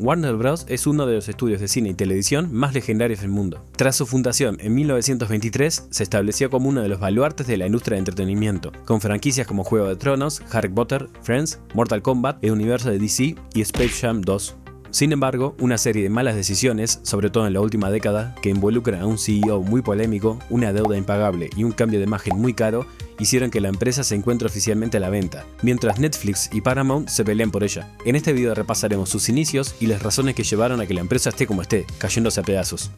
Warner Bros. Es uno de los estudios de cine y televisión más legendarios del mundo. Tras su fundación en 1923, se estableció como uno de los baluartes de la industria de entretenimiento, con franquicias como Juego de Tronos, Harry Potter, Friends, Mortal Kombat, el universo de DC y Space Jam 2. Sin embargo, una serie de malas decisiones, sobre todo en la última década, que involucran a un CEO muy polémico, una deuda impagable y un cambio de imagen muy caro, hicieron que la empresa se encuentre oficialmente a la venta, mientras Netflix y Paramount se pelean por ella. En este video repasaremos sus inicios y las razones que llevaron a que la empresa esté como esté, cayéndose a pedazos.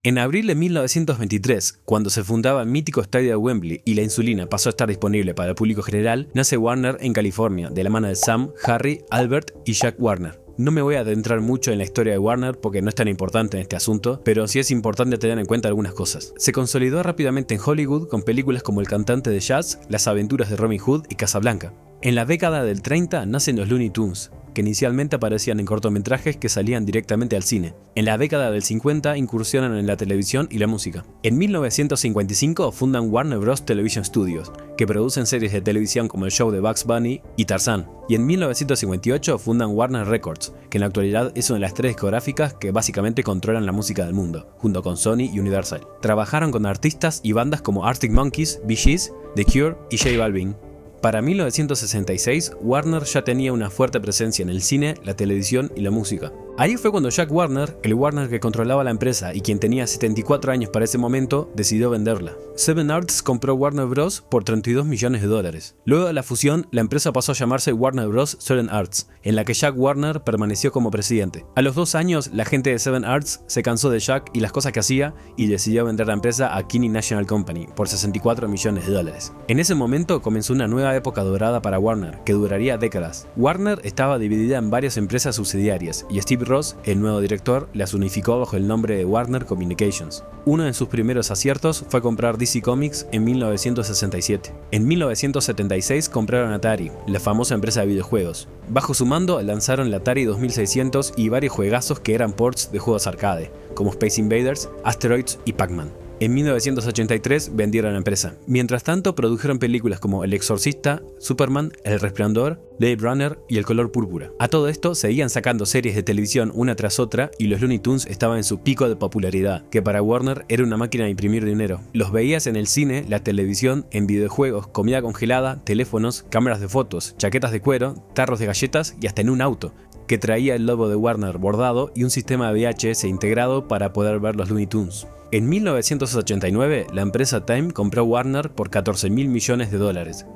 En abril de 1923, cuando se fundaba el mítico estadio de Wembley y la insulina pasó a estar disponible para el público general, nace Warner en California, de la mano de Sam, Harry, Albert y Jack Warner. No me voy a adentrar mucho en la historia de Warner porque no es tan importante en este asunto, pero sí es importante tener en cuenta algunas cosas. Se consolidó rápidamente en Hollywood con películas como El cantante de jazz, Las aventuras de Robin Hood y Casablanca. En la década del 30 nacen los Looney Tunes, que inicialmente aparecían en cortometrajes que salían directamente al cine. En la década del 50 incursionan en la televisión y la música. En 1955 fundan Warner Bros. Television Studios, que producen series de televisión como el show de Bugs Bunny y Tarzán. Y en 1958 fundan Warner Records, que en la actualidad es una de las 3 discográficas que básicamente controlan la música del mundo, junto con Sony y Universal. Trabajaron con artistas y bandas como Arctic Monkeys, Bee Gees, The Cure y J Balvin. Para 1966, Warner ya tenía una fuerte presencia en el cine, la televisión y la música. Ahí fue cuando Jack Warner, el Warner que controlaba la empresa y quien tenía 74 años para ese momento, decidió venderla. Seven Arts compró Warner Bros. Por $32 millones. Luego de la fusión, la empresa pasó a llamarse Warner Bros. Seven Arts, en la que Jack Warner permaneció como presidente. A los 2 años, la gente de Seven Arts se cansó de Jack y las cosas que hacía y decidió vender la empresa a Kinney National Company por $64 millones. En ese momento comenzó una nueva época dorada para Warner, que duraría décadas. Warner estaba dividida en varias empresas subsidiarias y Steve Ross, el nuevo director, las unificó bajo el nombre de Warner Communications. Uno de sus primeros aciertos fue comprar DC Comics en 1967. En 1976 compraron Atari, la famosa empresa de videojuegos. Bajo su mando lanzaron la Atari 2600 y varios juegazos que eran ports de juegos arcade, como Space Invaders, Asteroids y Pac-Man. En 1983 vendieron la empresa. Mientras tanto, produjeron películas como El Exorcista, Superman, El Resplandor, Blade Runner y El Color Púrpura. A todo esto, seguían sacando series de televisión una tras otra y los Looney Tunes estaban en su pico de popularidad, que para Warner era una máquina de imprimir dinero. Los veías en el cine, la televisión, en videojuegos, comida congelada, teléfonos, cámaras de fotos, chaquetas de cuero, tarros de galletas y hasta en un auto, que traía el logo de Warner bordado y un sistema de VHS integrado para poder ver los Looney Tunes. En 1989, la empresa Time compró Warner por $14 mil millones,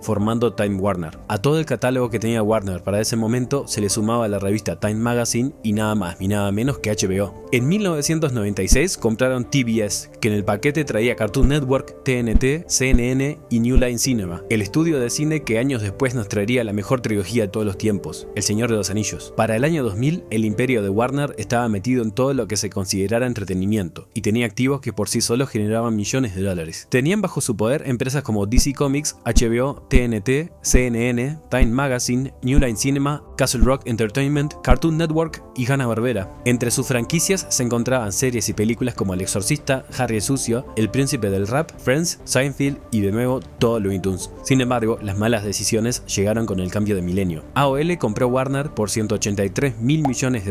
formando Time Warner. A todo el catálogo que tenía Warner para ese momento se le sumaba la revista Time Magazine y nada más ni nada menos que HBO. En 1996 compraron TBS, que en el paquete traía Cartoon Network, TNT, CNN y New Line Cinema, el estudio de cine que años después nos traería la mejor trilogía de todos los tiempos, El Señor de los Anillos. Para el año 2000, el imperio de Warner estaba metido en todo lo que se considerara entretenimiento y tenía activos que por sí solos generaban millones de dólares. Tenían bajo su poder empresas como DC Comics, HBO, TNT, CNN, Time Magazine, New Line Cinema, Castle Rock Entertainment, Cartoon Network y Hanna-Barbera. Entre sus franquicias se encontraban series y películas como El Exorcista, Harry el Sucio, El Príncipe del Rap, Friends, Seinfeld y de nuevo todo Looney Tunes. Sin embargo, las malas decisiones llegaron con el cambio de milenio. AOL compró Warner por $183 mil millones,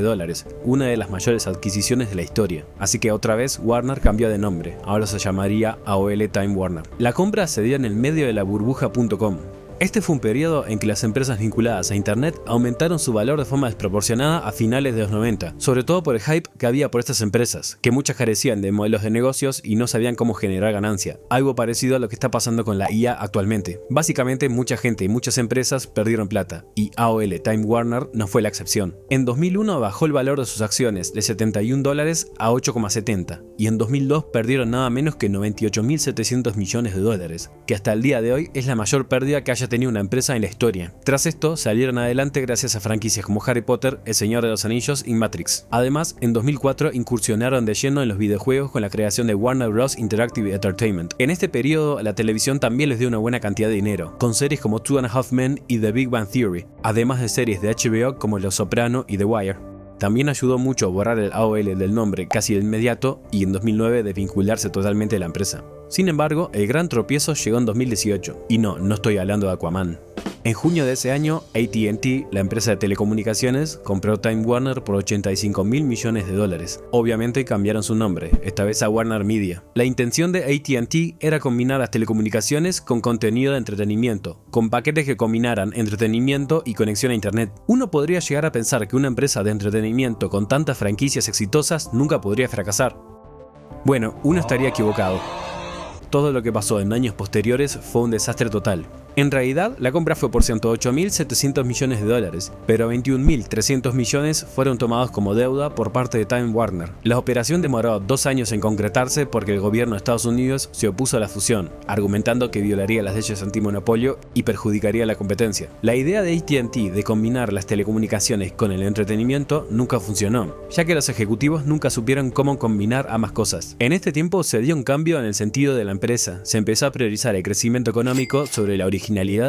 una de las mayores adquisiciones de la historia. Así que otra vez Warner cambió de nombre, ahora se llamaría AOL Time Warner. La compra se dio en el medio de la burbuja.com. Este fue un periodo en que las empresas vinculadas a internet aumentaron su valor de forma desproporcionada a finales de los 90, sobre todo por el hype que había por estas empresas, que muchas carecían de modelos de negocios y no sabían cómo generar ganancia, algo parecido a lo que está pasando con la IA actualmente. Básicamente mucha gente y muchas empresas perdieron plata, y AOL Time Warner no fue la excepción. En 2001 bajó el valor de sus acciones de $71 a 8,70, y en 2002 perdieron nada menos que $98.700 millones, que hasta el día de hoy es la mayor pérdida que haya tenido una empresa en la historia. Tras esto, salieron adelante gracias a franquicias como Harry Potter, El Señor de los Anillos y Matrix. Además, en 2004 incursionaron de lleno en los videojuegos con la creación de Warner Bros. Interactive Entertainment. En este periodo, la televisión también les dio una buena cantidad de dinero, con series como Two and a Half Men y The Big Bang Theory, además de series de HBO como Los Soprano y The Wire. También ayudó mucho a borrar el AOL del nombre casi de inmediato y en 2009 desvincularse totalmente de la empresa. Sin embargo, el gran tropiezo llegó en 2018, y no estoy hablando de Aquaman. En junio de ese año, AT&T, la empresa de telecomunicaciones, compró Time Warner por $85 mil millones. Obviamente cambiaron su nombre, esta vez a Warner Media. La intención de AT&T era combinar las telecomunicaciones con contenido de entretenimiento, con paquetes que combinaran entretenimiento y conexión a internet. Uno podría llegar a pensar que una empresa de entretenimiento con tantas franquicias exitosas nunca podría fracasar. Bueno, uno estaría equivocado. Todo lo que pasó en años posteriores fue un desastre total. En realidad, la compra fue por $108.700 millones, pero 21.300 millones fueron tomados como deuda por parte de Time Warner. La operación demoró 2 años en concretarse porque el gobierno de Estados Unidos se opuso a la fusión, argumentando que violaría las leyes antimonopolio y perjudicaría la competencia. La idea de AT&T de combinar las telecomunicaciones con el entretenimiento nunca funcionó, ya que los ejecutivos nunca supieron cómo combinar ambas cosas. En este tiempo se dio un cambio en el sentido de la empresa, se empezó a priorizar el crecimiento económico sobre la originalidad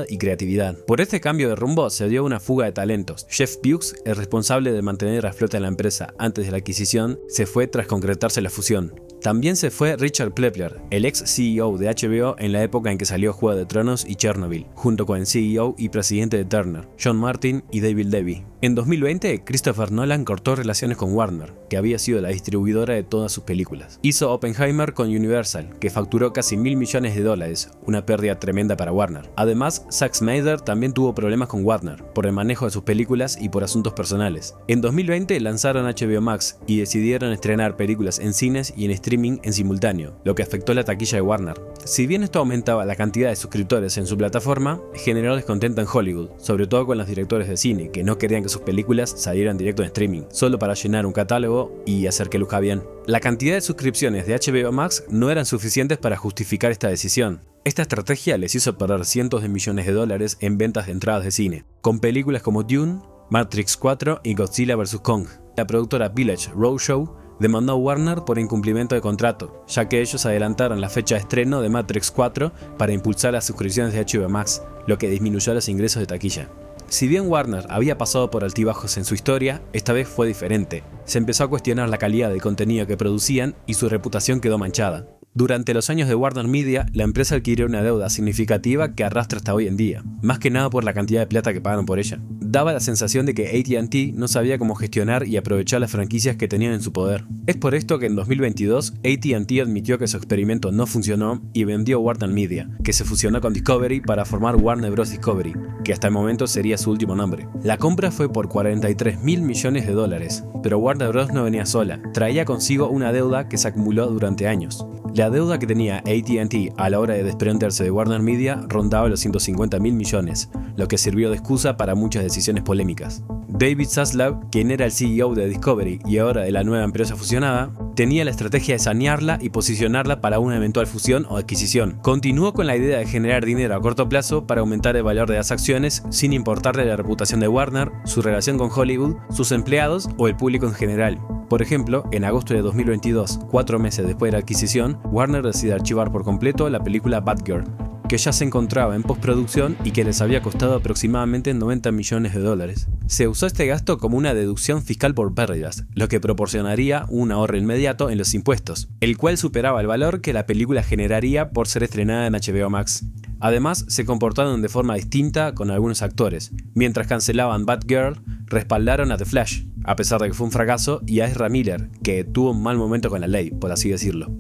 y creatividad. Por este cambio de rumbo se dio una fuga de talentos. Jeff Bezos, el responsable de mantener a flote la empresa antes de la adquisición, se fue tras concretarse la fusión. También se fue Richard Plepler, el ex CEO de HBO en la época en que salió Juego de Tronos y Chernobyl, junto con el CEO y presidente de Turner, John Martin y David Levy. En 2020, Christopher Nolan cortó relaciones con Warner, que había sido la distribuidora de todas sus películas. Hizo Oppenheimer con Universal, que facturó casi $1.000 millones, una pérdida tremenda para Warner. Además, Zack Snyder también tuvo problemas con Warner, por el manejo de sus películas y por asuntos personales. En 2020 lanzaron HBO Max y decidieron estrenar películas en cines y en streaming en simultáneo, lo que afectó la taquilla de Warner. Si bien esto aumentaba la cantidad de suscriptores en su plataforma, generó descontento en Hollywood, sobre todo con los directores de cine, que no querían que sus películas salieran directo en streaming, solo para llenar un catálogo y hacer que luzca bien. La cantidad de suscripciones de HBO Max no eran suficientes para justificar esta decisión. Esta estrategia les hizo perder cientos de millones de dólares en ventas de entradas de cine, con películas como Dune, Matrix 4 y Godzilla vs. Kong. La productora Village Roadshow demandó a Warner por incumplimiento de contrato, ya que ellos adelantaron la fecha de estreno de Matrix 4 para impulsar las suscripciones de HBO Max, lo que disminuyó los ingresos de taquilla. Si bien Warner había pasado por altibajos en su historia, esta vez fue diferente. Se empezó a cuestionar la calidad del contenido que producían y su reputación quedó manchada. Durante los años de Warner Media, la empresa adquirió una deuda significativa que arrastra hasta hoy en día, más que nada por la cantidad de plata que pagaron por ella. Daba la sensación de que AT&T no sabía cómo gestionar y aprovechar las franquicias que tenían en su poder. Es por esto que en 2022, AT&T admitió que su experimento no funcionó y vendió Warner Media, que se fusionó con Discovery para formar Warner Bros. Discovery, que hasta el momento sería su último nombre. La compra fue por $43.000 millones, pero Warner Bros. No venía sola, traía consigo una deuda que se acumuló durante años. La deuda que tenía AT&T a la hora de desprenderse de Warner Media rondaba los $150.000 millones, lo que sirvió de excusa para muchas decisiones polémicas. David Zaslav, quien era el CEO de Discovery y ahora de la nueva empresa fusionada, tenía la estrategia de sanearla y posicionarla para una eventual fusión o adquisición. Continuó con la idea de generar dinero a corto plazo para aumentar el valor de las acciones sin importarle la reputación de Warner, su relación con Hollywood, sus empleados o el público en general. Por ejemplo, en agosto de 2022, 4 meses después de la adquisición, Warner decide archivar por completo la película Batgirl, que ya se encontraba en postproducción y que les había costado aproximadamente $90 millones. Se usó este gasto como una deducción fiscal por pérdidas, lo que proporcionaría un ahorro inmediato en los impuestos, el cual superaba el valor que la película generaría por ser estrenada en HBO Max. Además, se comportaron de forma distinta con algunos actores. Mientras cancelaban Batgirl, respaldaron a The Flash, a pesar de que fue un fracaso, y a Ezra Miller, que tuvo un mal momento con la ley, por así decirlo.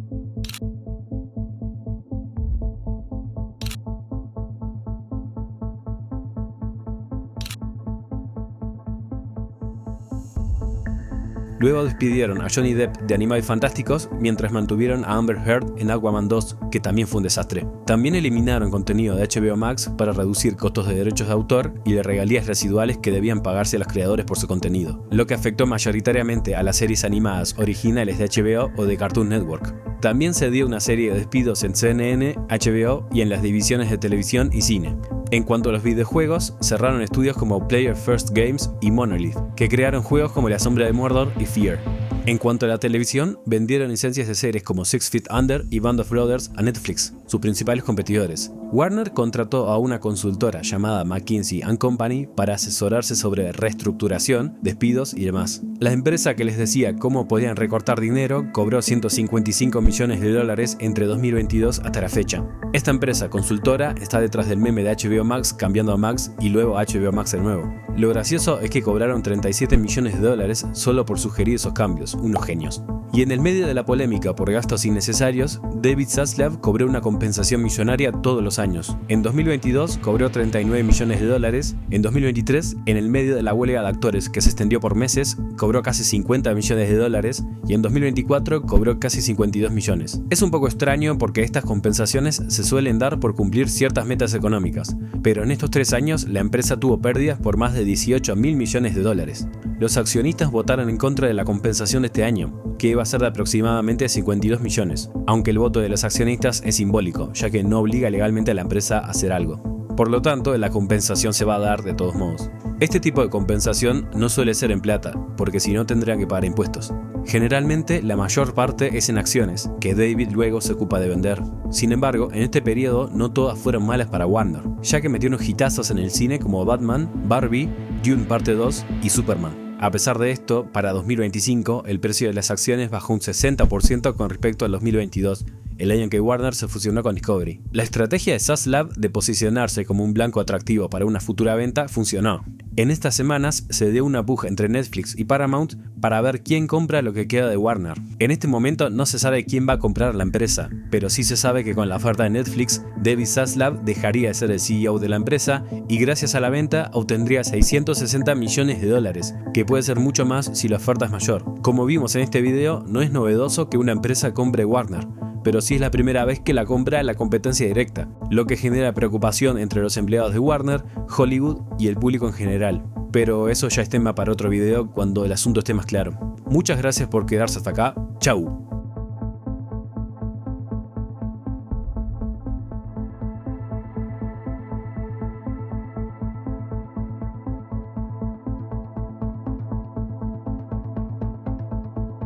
Luego despidieron a Johnny Depp de Animales Fantásticos mientras mantuvieron a Amber Heard en Aquaman 2, que también fue un desastre. También eliminaron contenido de HBO Max para reducir costos de derechos de autor y de regalías residuales que debían pagarse a los creadores por su contenido, lo que afectó mayoritariamente a las series animadas originales de HBO o de Cartoon Network. También se dio una serie de despidos en CNN, HBO y en las divisiones de televisión y cine. En cuanto a los videojuegos, cerraron estudios como Player First Games y Monolith, que crearon juegos como La Sombra de Mordor y Fear. En cuanto a la televisión, vendieron licencias de series como Six Feet Under y Band of Brothers a Netflix, sus principales competidores. Warner contrató a una consultora llamada McKinsey & Company para asesorarse sobre reestructuración, despidos y demás. La empresa que les decía cómo podían recortar dinero cobró $155 millones entre 2022 hasta la fecha. Esta empresa consultora está detrás del meme de HBO Max cambiando a Max y luego a HBO Max de nuevo. Lo gracioso es que cobraron $37 millones solo por sugerir esos cambios, unos genios. Y en el medio de la polémica por gastos innecesarios, David Zaslav cobró una compensación millonaria todos los años. En 2022 cobró $39 millones, en 2023, en el medio de la huelga de actores que se extendió por meses, cobró casi $50 millones y en 2024 cobró casi 52 millones. Es un poco extraño porque estas compensaciones se suelen dar por cumplir ciertas metas económicas, pero en estos 3 años la empresa tuvo pérdidas por más de $18 mil millones. Los accionistas votaron en contra de la compensación de este año, que iba a ser de aproximadamente 52 millones, aunque el voto de los accionistas es simbólico, ya que no obliga legalmente a la empresa a hacer algo. Por lo tanto, la compensación se va a dar de todos modos. Este tipo de compensación no suele ser en plata, porque si no tendrían que pagar impuestos. Generalmente, la mayor parte es en acciones, que David luego se ocupa de vender. Sin embargo, en este periodo no todas fueron malas para Warner, ya que metió unos hitazos en el cine como Batman, Barbie, Dune Parte 2 y Superman. A pesar de esto, para 2025 el precio de las acciones bajó un 60% con respecto al 2022, el año en que Warner se fusionó con Discovery. La estrategia de Zaslav de posicionarse como un blanco atractivo para una futura venta funcionó. En estas semanas se dio una puja entre Netflix y Paramount para ver quién compra lo que queda de Warner. En este momento no se sabe quién va a comprar la empresa, pero sí se sabe que con la oferta de Netflix, David Zaslav dejaría de ser el CEO de la empresa y gracias a la venta obtendría $660 millones, que puede ser mucho más si la oferta es mayor. Como vimos en este video, no es novedoso que una empresa compre Warner, pero sí es la primera vez que la compra la competencia directa, lo que genera preocupación entre los empleados de Warner, Hollywood y el público en general. Pero eso ya es tema para otro video cuando el asunto esté más claro. Muchas gracias por quedarse hasta acá. Chau.